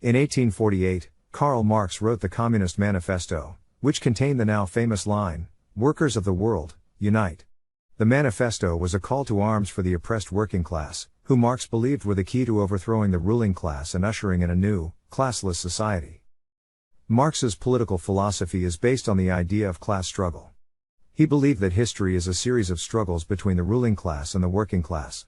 In 1848, Karl Marx wrote the Communist Manifesto, which contained the now famous line, "Workers of the world, unite." The manifesto was a call to arms for the oppressed working class, who Marx believed were the key to overthrowing the ruling class and ushering in a new, classless society. Marx's political philosophy is based on the idea of class struggle. He believed that history is a series of struggles between the ruling class and the working class.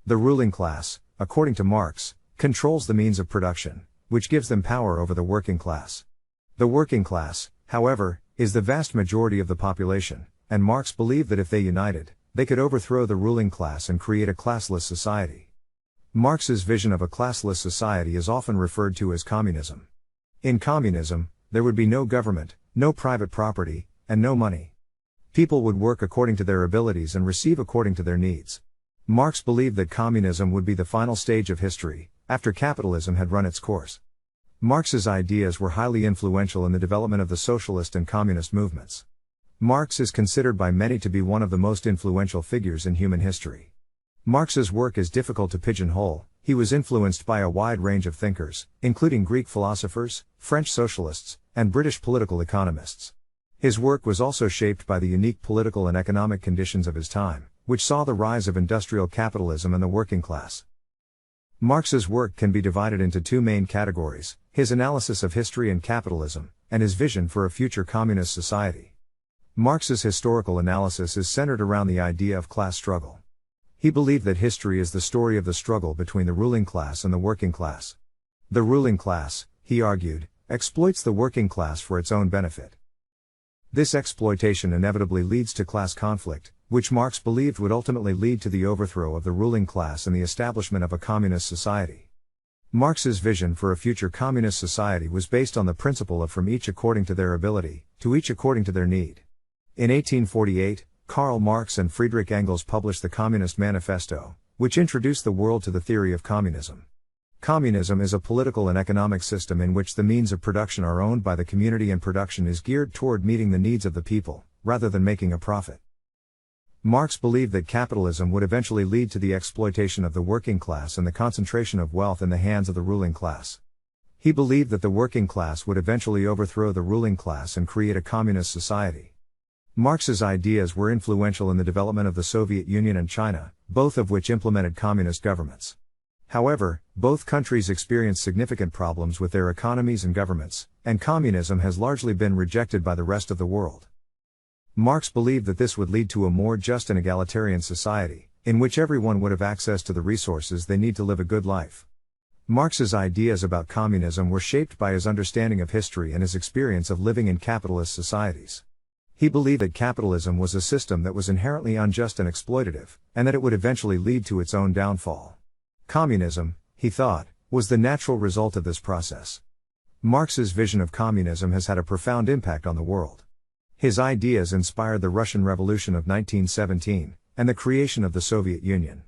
The ruling class, according to Marx, controls the means of production, which gives them power over the working class. The working class, however, is the vast majority of the population, and Marx believed that if they united, they could overthrow the ruling class and create a classless society. Marx's vision of a classless society is often referred to as communism. In communism, there would be no government, no private property, and no money. People would work according to their abilities and receive according to their needs. Marx believed that communism would be the final stage of history, after capitalism had run its course. Marx's ideas were highly influential in the development of the socialist and communist movements. Marx is considered by many to be one of the most influential figures in human history. Marx's work is difficult to pigeonhole. He was influenced by a wide range of thinkers, including Greek philosophers, French socialists, and British political economists. His work was also shaped by the unique political and economic conditions of his time, which saw the rise of industrial capitalism and the working class. Marx's work can be divided into two main categories: his analysis of history and capitalism, and his vision for a future communist society. Marx's historical analysis is centered around the idea of class struggle. He believed that history is the story of the struggle between the ruling class and the working class. The ruling class, he argued, exploits the working class for its own benefit. This exploitation inevitably leads to class conflict, which Marx believed would ultimately lead to the overthrow of the ruling class and the establishment of a communist society. Marx's vision for a future communist society was based on the principle of from each according to their ability, to each according to their need. In 1848, Karl Marx and Friedrich Engels published the Communist Manifesto, which introduced the world to the theory of communism. Communism is a political and economic system in which the means of production are owned by the community and production is geared toward meeting the needs of the people, rather than making a profit. Marx believed that capitalism would eventually lead to the exploitation of the working class and the concentration of wealth in the hands of the ruling class. He believed that the working class would eventually overthrow the ruling class and create a communist society. Marx's ideas were influential in the development of the Soviet Union and China, both of which implemented communist governments. However, both countries experienced significant problems with their economies and governments, and communism has largely been rejected by the rest of the world. Marx believed that this would lead to a more just and egalitarian society, in which everyone would have access to the resources they need to live a good life. Marx's ideas about communism were shaped by his understanding of history and his experience of living in capitalist societies. He believed that capitalism was a system that was inherently unjust and exploitative, and that it would eventually lead to its own downfall. Communism, he thought, was the natural result of this process. Marx's vision of communism has had a profound impact on the world. His ideas inspired the Russian Revolution of 1917, and the creation of the Soviet Union.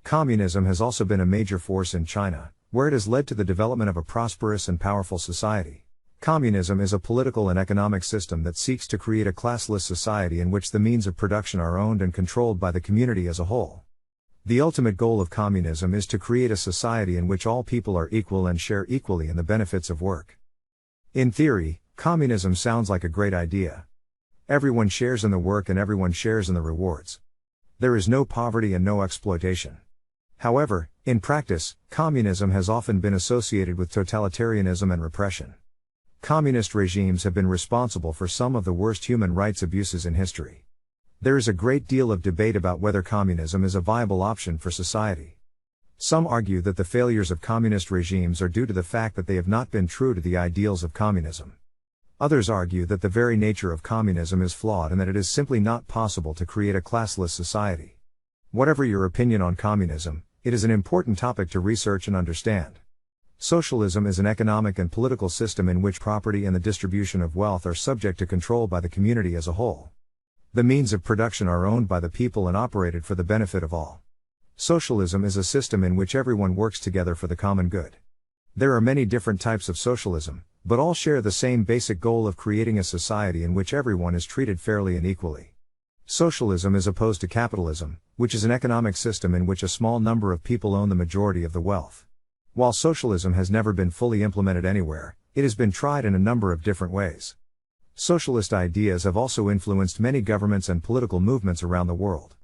Communism has also been a major force in China, where it has led to the development of a prosperous and powerful society. Communism is a political and economic system that seeks to create a classless society in which the means of production are owned and controlled by the community as a whole. The ultimate goal of communism is to create a society in which all people are equal and share equally in the benefits of work. In theory, communism sounds like a great idea. Everyone shares in the work and everyone shares in the rewards. There is no poverty and no exploitation. However, in practice, communism has often been associated with totalitarianism and repression. Communist regimes have been responsible for some of the worst human rights abuses in history. There is a great deal of debate about whether communism is a viable option for society. Some argue that the failures of communist regimes are due to the fact that they have not been true to the ideals of communism. Others argue that the very nature of communism is flawed and that it is simply not possible to create a classless society. Whatever your opinion on communism, it is an important topic to research and understand. Socialism is an economic and political system in which property and the distribution of wealth are subject to control by the community as a whole. The means of production are owned by the people and operated for the benefit of all. Socialism is a system in which everyone works together for the common good. There are many different types of socialism, but all share the same basic goal of creating a society in which everyone is treated fairly and equally. Socialism is opposed to capitalism, which is an economic system in which a small number of people own the majority of the wealth. While socialism has never been fully implemented anywhere, it has been tried in a number of different ways. Socialist ideas have also influenced many governments and political movements around the world.